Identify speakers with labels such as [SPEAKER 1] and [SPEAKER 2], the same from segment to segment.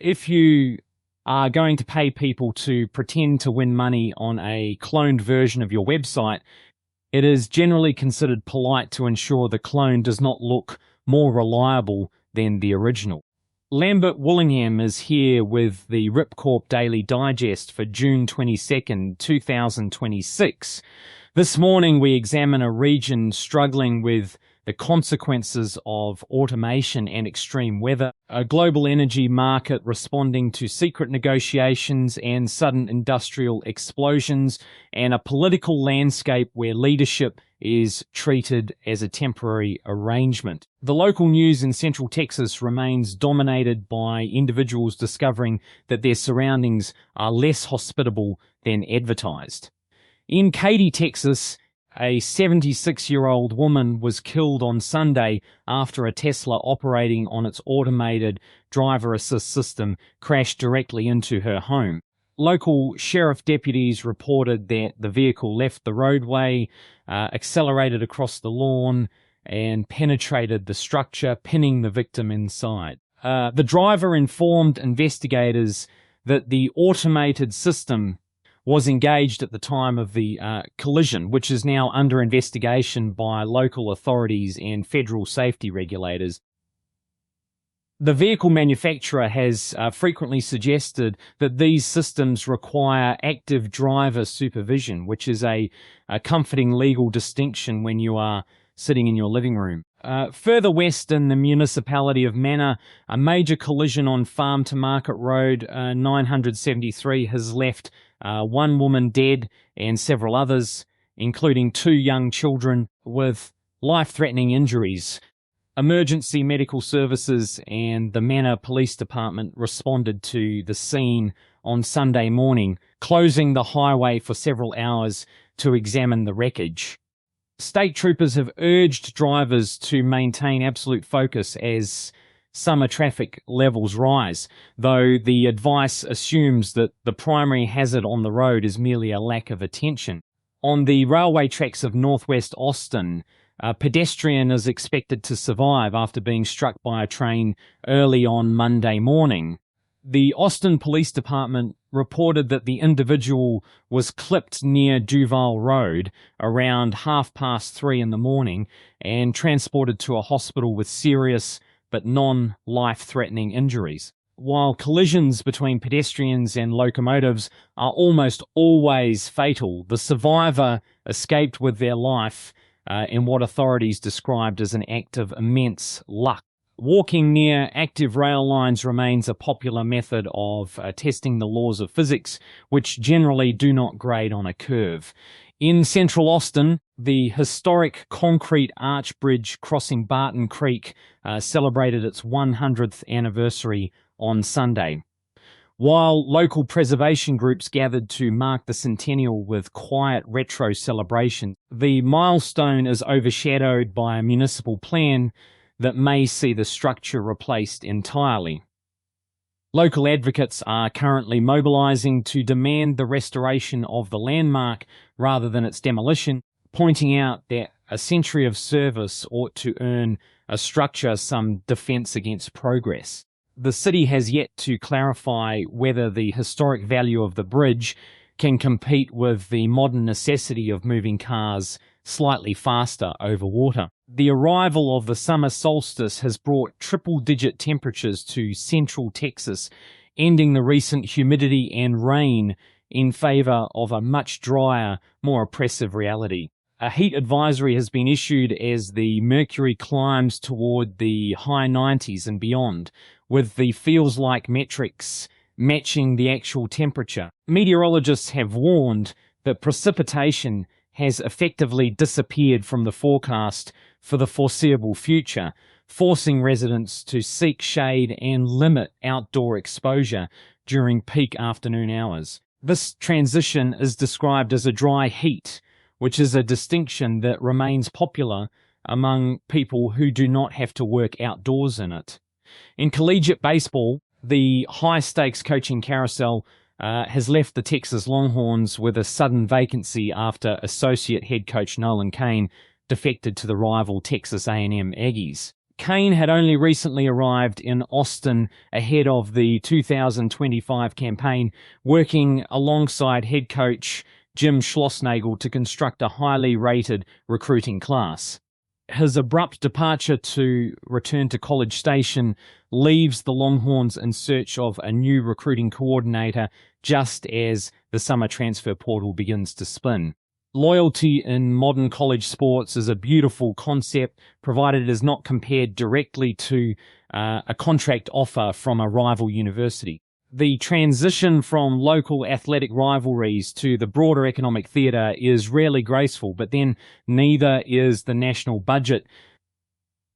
[SPEAKER 1] If you are going to pay people to pretend to win money on a cloned version of your website, it is generally considered polite to ensure the clone does not look more reliable than the original. Lambert Willingham is here with the Ripcorp Daily Digest for June 22nd, 2026. This morning we examine a region struggling with the consequences of automation and extreme weather, a global energy market responding to secret negotiations and sudden industrial explosions, and a political landscape where leadership is treated as a temporary arrangement. The local news in Central Texas remains dominated by individuals discovering that their surroundings are less hospitable than advertised. In Katy, Texas, a 76-year-old woman was killed on Sunday after a Tesla operating on its automated driver assist system crashed directly into her home. Local sheriff deputies reported that the vehicle left the roadway, accelerated across the lawn, and penetrated the structure, pinning the victim inside. The driver informed investigators that the automated system was engaged at the time of the collision, which is now under investigation by local authorities and federal safety regulators. The vehicle manufacturer has frequently suggested that these systems require active driver supervision, which is a comforting legal distinction when you are sitting in your living room. Further west in the municipality of Manor, a major collision on Farm to Market Road 973 has left one woman dead and several others, including 2 young children, with life-threatening injuries. Emergency medical services and the Manor Police Department responded to the scene on Sunday morning, closing the highway for several hours to examine the wreckage. State troopers have urged drivers to maintain absolute focus as summer traffic levels rise, though the advice assumes that the primary hazard on the road is merely a lack of attention. On the railway tracks of northwest Austin, a pedestrian is expected to survive after being struck by a train early on Monday morning. The Austin Police Department reported that the individual was clipped near Duval Road around 3:30 in the morning and transported to a hospital with serious but non-life-threatening injuries. While collisions between pedestrians and locomotives are almost always fatal, the survivor escaped with their life in what authorities described as an act of immense luck. Walking near active rail lines remains a popular method of testing the laws of physics, which generally do not grade on a curve. In central Austin, the historic concrete arch bridge crossing Barton Creek celebrated its 100th anniversary on Sunday. While local preservation groups gathered to mark the centennial with quiet retro celebration, the milestone is overshadowed by a municipal plan that may see the structure replaced entirely. Local advocates are currently mobilizing to demand the restoration of the landmark rather than its demolition, pointing out that a century of service ought to earn a structure some defense against progress. The city has yet to clarify whether the historic value of the bridge can compete with the modern necessity of moving cars slightly faster over water. The arrival of the summer solstice has brought triple-digit temperatures to central Texas, ending the recent humidity and rain in favor of a much drier, more oppressive reality. A heat advisory has been issued as the mercury climbs toward the high 90s and beyond, with the feels-like metrics matching the actual temperature. Meteorologists have warned that precipitation has effectively disappeared from the forecast for the foreseeable future, forcing residents to seek shade and limit outdoor exposure during peak afternoon hours. This transition is described as a dry heat, which is a distinction that remains popular among people who do not have to work outdoors in it. In collegiate baseball, the high-stakes coaching carousel has left the Texas Longhorns with a sudden vacancy after associate head coach Nolan Cain defected to the rival Texas A&M Aggies. Kane had only recently arrived in Austin ahead of the 2025 campaign, working alongside head coach Jim Schlossnagle to construct a highly rated recruiting class. His abrupt departure to return to College Station leaves the Longhorns in search of a new recruiting coordinator just as the summer transfer portal begins to spin. Loyalty in modern college sports is a beautiful concept, provided it is not compared directly to a contract offer from a rival university. The transition from local athletic rivalries to the broader economic theatre is rarely graceful, but then neither is the national budget.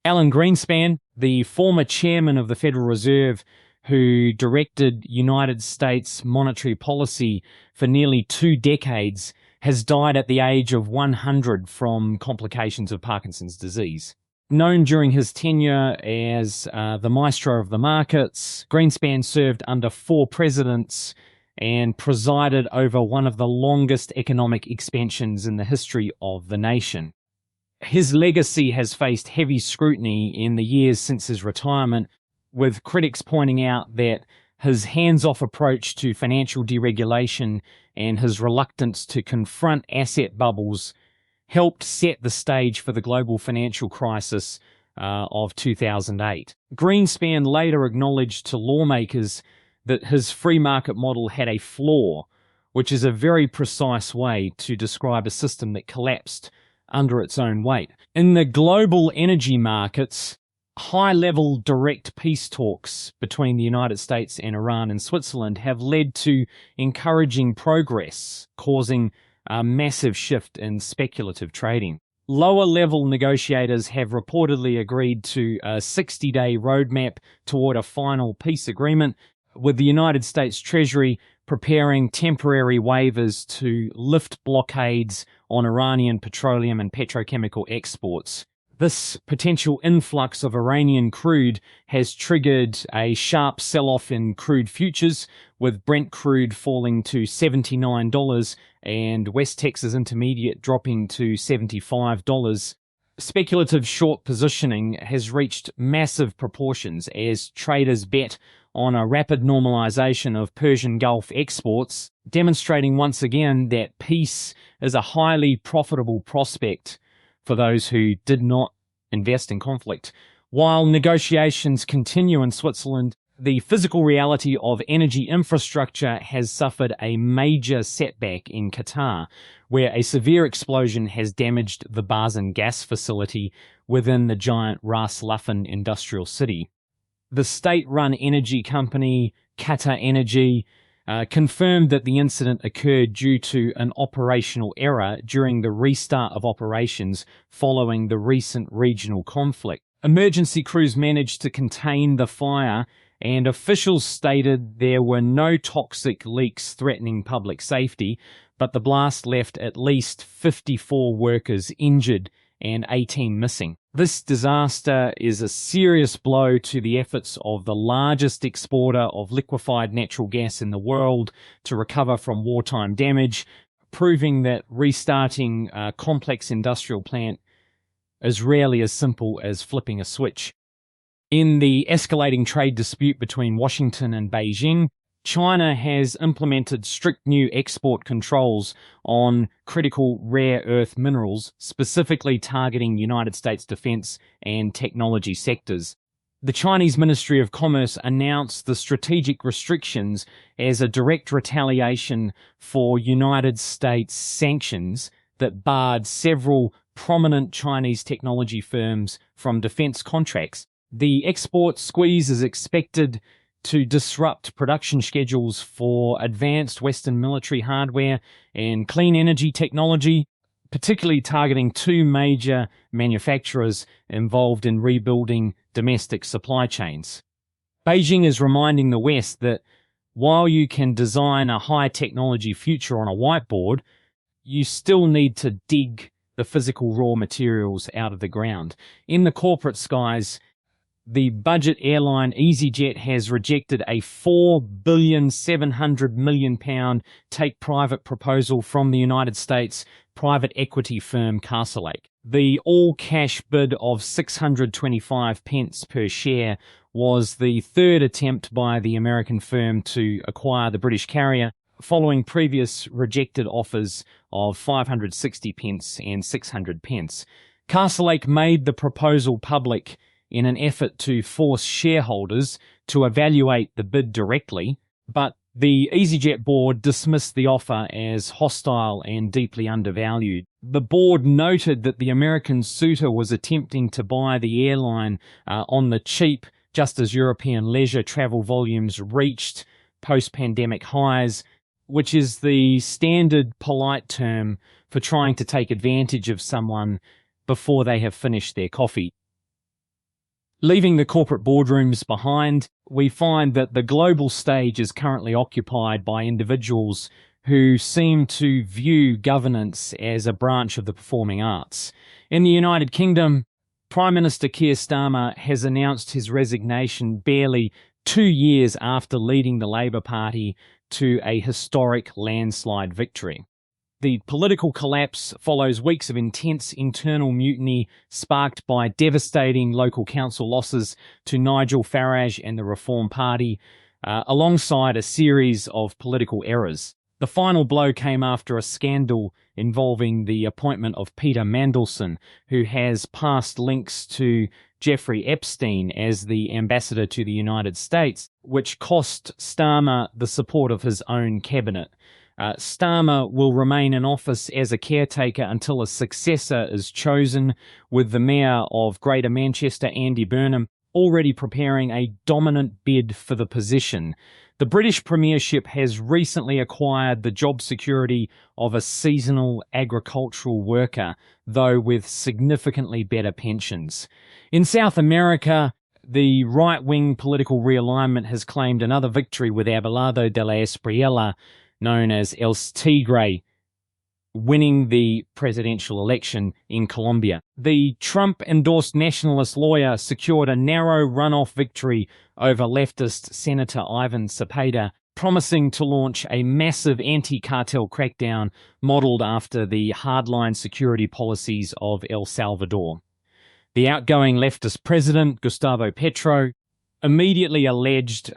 [SPEAKER 1] Alan Greenspan, the former chairman of the Federal Reserve, who directed United States monetary policy for nearly 2 decades, has died at the age of 100 from complications of Parkinson's disease. Known during his tenure as the maestro of the markets, Greenspan served under 4 presidents and presided over one of the longest economic expansions in the history of the nation. His legacy has faced heavy scrutiny in the years since his retirement, with critics pointing out that his hands-off approach to financial deregulation and his reluctance to confront asset bubbles helped set the stage for the global financial crisis of 2008. Greenspan later acknowledged to lawmakers that his free market model had a flaw, which is a very precise way to describe a system that collapsed under its own weight. In the global energy markets, high-level direct peace talks between the United States and Iran and Switzerland have led to encouraging progress, causing a massive shift in speculative trading. Lower-level negotiators have reportedly agreed to a 60-day roadmap toward a final peace agreement, with the United States Treasury preparing temporary waivers to lift blockades on Iranian petroleum and petrochemical exports. This potential influx of Iranian crude has triggered a sharp sell-off in crude futures, with Brent crude falling to $79 and West Texas Intermediate dropping to $75. Speculative short positioning has reached massive proportions as traders bet on a rapid normalization of Persian Gulf exports, demonstrating once again that peace is a highly profitable prospect for those who did not invest in conflict. While negotiations continue in Switzerland, the physical reality of energy infrastructure has suffered a major setback in Qatar, where a severe explosion has damaged the Barton gas facility within the giant Ras Laffan industrial city. The state-run energy company, Qatari, confirmed that the incident occurred due to an operational error during the restart of operations following the recent regional conflict. Emergency crews managed to contain the fire, and officials stated there were no toxic leaks threatening public safety, but the blast left at least 54 workers injured and 18 missing. This disaster is a serious blow to the efforts of the largest exporter of liquefied natural gas in the world to recover from wartime damage, proving that restarting a complex industrial plant is rarely as simple as flipping a switch. In the escalating trade dispute between Washington and Beijing, China has implemented strict new export controls on critical rare earth minerals, specifically targeting United States defense and technology sectors. The Chinese Ministry of Commerce announced the strategic restrictions as a direct retaliation for United States sanctions that barred several prominent Chinese technology firms from defense contracts. The export squeeze is expected to disrupt production schedules for advanced Western military hardware and clean energy technology, particularly targeting 2 major manufacturers involved in rebuilding domestic supply chains. Beijing is reminding the West that while you can design a high-technology future on a whiteboard, you still need to dig the physical raw materials out of the ground. In the corporate skies, the budget airline EasyJet has rejected a £4.7 billion take-private proposal from the United States private equity firm Castlelake. The all-cash bid of 625 pence per share was the third attempt by the American firm to acquire the British carrier, following previous rejected offers of 560 pence and 600 pence. Castlelake made the proposal public in an effort to force shareholders to evaluate the bid directly, but the EasyJet board dismissed the offer as hostile and deeply undervalued. The board noted that the American suitor was attempting to buy the airline on the cheap, just as European leisure travel volumes reached post-pandemic highs, which is the standard polite term for trying to take advantage of someone before they have finished their coffee. Leaving the corporate boardrooms behind, we find that the global stage is currently occupied by individuals who seem to view governance as a branch of the performing arts. In the United Kingdom, Prime Minister Keir Starmer has announced his resignation barely 2 years after leading the Labour Party to a historic landslide victory. The political collapse follows weeks of intense internal mutiny sparked by devastating local council losses to Nigel Farage and the Reform Party, alongside a series of political errors. The final blow came after a scandal involving the appointment of Peter Mandelson, who has past links to Jeffrey Epstein as the ambassador to the United States, which cost Starmer the support of his own cabinet. Starmer will remain in office as a caretaker until a successor is chosen, with the Mayor of Greater Manchester, Andy Burnham, already preparing a dominant bid for the position. The British Premiership has recently acquired the job security of a seasonal agricultural worker, though with significantly better pensions. In South America, the right-wing political realignment has claimed another victory with Abelardo de la Espriella, known as El Tigre, winning the presidential election in Colombia. The Trump-endorsed nationalist lawyer secured a narrow runoff victory over leftist Senator Ivan Cepeda, promising to launch a massive anti-cartel crackdown modeled after the hardline security policies of El Salvador. The outgoing leftist president, Gustavo Petro, immediately alleged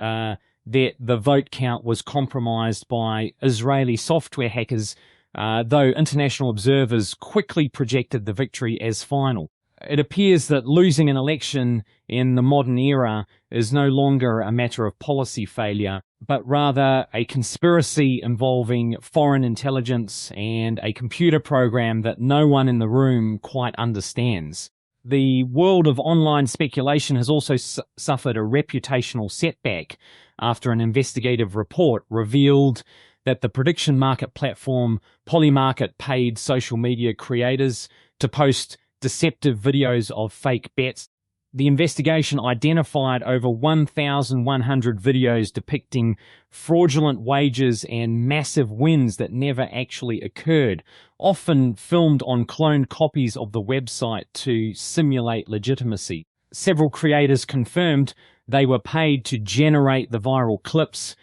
[SPEAKER 1] that the vote count was compromised by Israeli software hackers, though international observers quickly projected the victory as final. It appears that losing an election in the modern era is no longer a matter of policy failure, but rather a conspiracy involving foreign intelligence and a computer program that no one in the room quite understands. The world of online speculation has also suffered a reputational setback after an investigative report revealed that the prediction market platform Polymarket paid social media creators to post deceptive videos of fake bets. The investigation identified over 1,100 videos depicting fraudulent wagers and massive wins that never actually occurred, often filmed on cloned copies of the website to simulate legitimacy. Several creators confirmed they were paid to generate the viral clips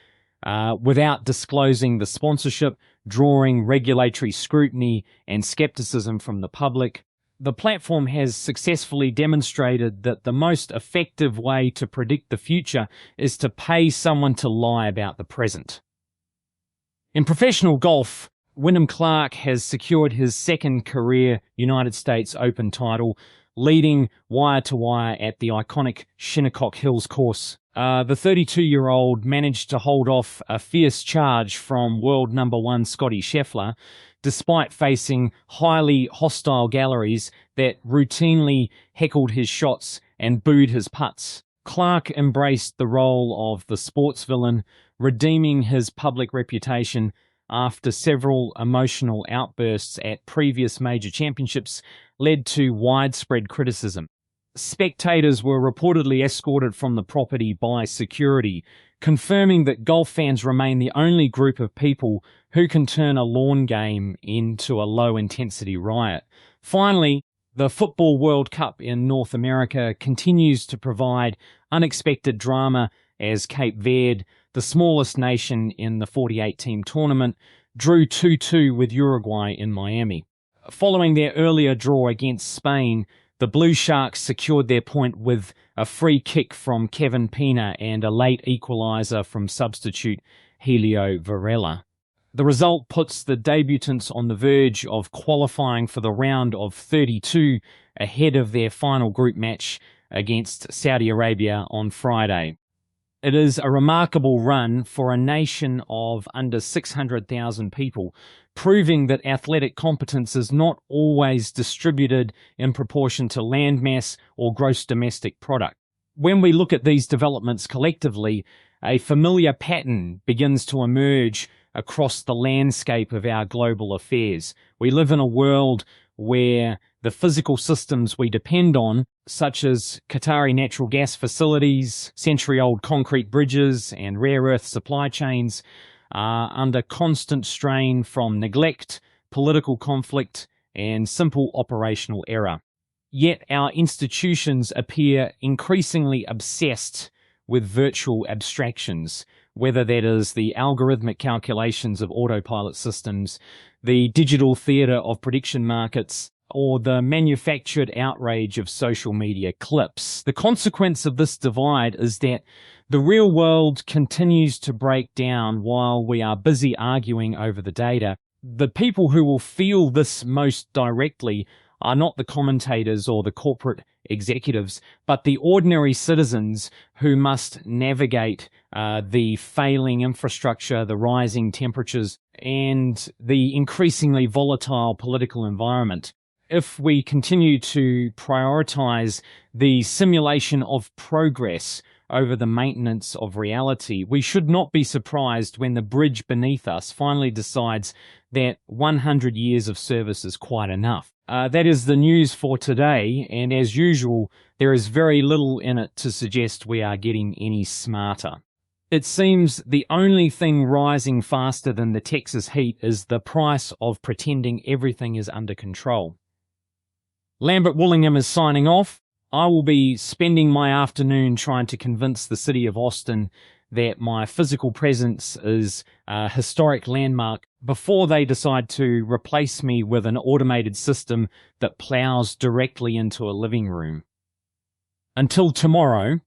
[SPEAKER 1] without disclosing the sponsorship, drawing regulatory scrutiny and skepticism from the public. The platform has successfully demonstrated that the most effective way to predict the future is to pay someone to lie about the present. In professional golf, Wyndham Clark has secured his second career United States Open title, leading wire-to-wire at the iconic Shinnecock Hills course. The 32-year-old managed to hold off a fierce charge from world number one Scotty Scheffler, despite facing highly hostile galleries that routinely heckled his shots and booed his putts. Clark embraced the role of the sports villain, redeeming his public reputation after several emotional outbursts at previous major championships led to widespread criticism. Spectators were reportedly escorted from the property by security, confirming that golf fans remain the only group of people who can turn a lawn game into a low-intensity riot. Finally, the Football World Cup in North America continues to provide unexpected drama as Cape Verde, the smallest nation in the 48-team tournament, drew 2-2 with Uruguay in Miami. Following their earlier draw against Spain, the Blue Sharks secured their point with a free kick from Kevin Pena and a late equaliser from substitute Helio Varela. The result puts the debutants on the verge of qualifying for the round of 32 ahead of their final group match against Saudi Arabia on Friday. It is a remarkable run for a nation of under 600,000 people, proving that athletic competence is not always distributed in proportion to landmass or gross domestic product. When we look at these developments collectively, a familiar pattern begins to emerge across the landscape of our global affairs. We live in a world where the physical systems we depend on, such as Qatari natural gas facilities, century-old concrete bridges, and rare earth supply chains, are under constant strain from neglect, political conflict, and simple operational error. Yet our institutions appear increasingly obsessed with virtual abstractions, whether that is the algorithmic calculations of autopilot systems, the digital theatre of prediction markets, or the manufactured outrage of social media clips. The consequence of this divide is that the real world continues to break down while we are busy arguing over the data. The people who will feel this most directly are not the commentators or the corporate executives, but the ordinary citizens who must navigate the failing infrastructure, the rising temperatures, and the increasingly volatile political environment. If we continue to prioritize the simulation of progress over the maintenance of reality, we should not be surprised when the bridge beneath us finally decides that 100 years of service is quite enough. That is the news for today, and as usual, there is very little in it to suggest we are getting any smarter. It seems the only thing rising faster than the Texas heat is the price of pretending everything is under control. Lambert Willingham is signing off. I will be spending my afternoon trying to convince the city of Austin that my physical presence is a historic landmark before they decide to replace me with an automated system that plows directly into a living room. Until tomorrow,